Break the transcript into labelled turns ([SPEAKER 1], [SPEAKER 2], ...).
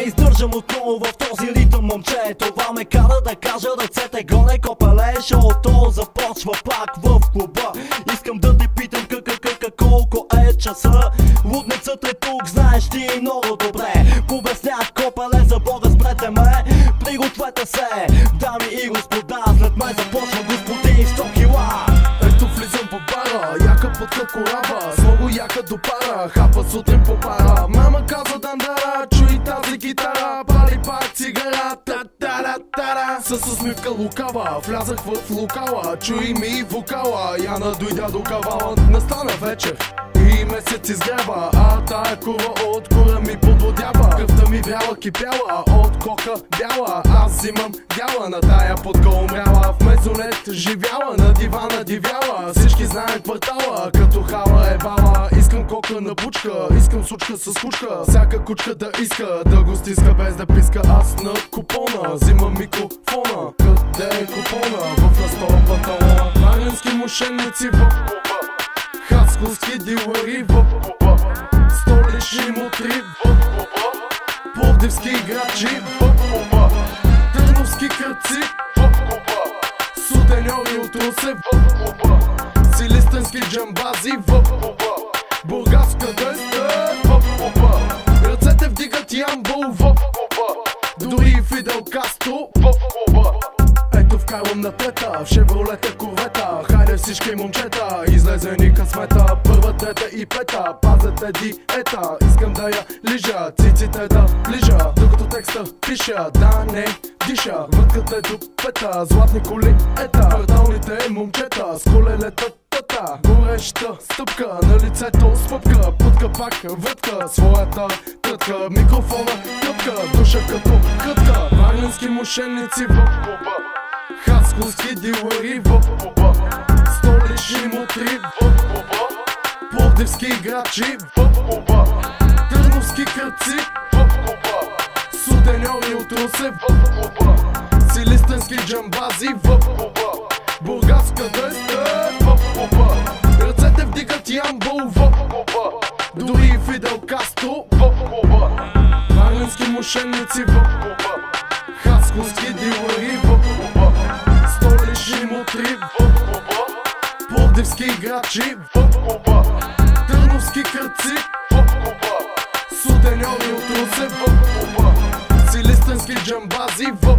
[SPEAKER 1] издържам отново в този ритъм, момче. Това ме кара да кажа ръцете горе, копеле. Шоуто започва пак в клуба. Искам да те питам колко е часа. Лудницата е тук, знаеш ти много добре. Побеснях копеле, за Бога спрете ме. Пригответе се, дами и господа, след мен започва господин 100 кила.
[SPEAKER 2] Ето влизам по бара, яка под корава, с много яка до пара, хапа сутрин по пара. Мама каза дандара, чуй тази гитара, пали пак цигара, та-та-та-та. С усмивка лукава, влязах в локала, чуй ми вокала, Яна дойдя до кавала. Настана вечер и месец изгреба, а тая кура от кура ми подводява. Кръвта ми вяла, кипяла, от кока бяла, аз взимам дяла, на тая подка умряла. В мезонет живяла, на дивана дивяла, всички знаят квартала, като хала е бала. Искам кока на бучка, искам сучка с кучка, всяка кучка да иска да го стиска без да писка. Аз на купона, взимам микрофона. Къде е купона? В настола панталона. Варненски мошенници в клуба, хасковски дилъри в клуба, столични мутри в клуба, пловдивски играчи в клуба, търновски кръци в клуба, сутеньори от Русе в клуба, силистърнски джамбази в клуба, бургаска дъста в клуба. Ръцете вдигат Ямбол в клуба, дори Фидел Кастро в клуба. Ето вкарвам на трета, в шевролета корвета. Хайде всички момчета, излезе ни късмета. Първа, трета и пета, пазете диета. Искам да я лижа, циците да ближа, докато текста пиша, да не диша. Вътката е до пета, златни коли ета, кварталните момчета с колелета. Гореща стъпка, на лицето с пъпка, путка пак вътка, своята тътка, микрофона къпка, душа като крътка. Варненски мошенници в клуба, хасковски дилъри в клуба, столични мутри в клуба, пловдивски играчи в клуба, търновски кръци в клуба, сутеньори от Русе в клуба, силистърнски джамбази в клуба, бургаска дъста в клуба. Ръцете вдигат Ямбол в клуба, дори Фидел Кастро в клуба. Варненски мошенници в клуба, хасковски дилъри в клуба, столични мутри в клуба, пловдивски играчи в клуба, търновски кръци в клуба, сутеньори от Русе в клуба, силистърнски джамбази в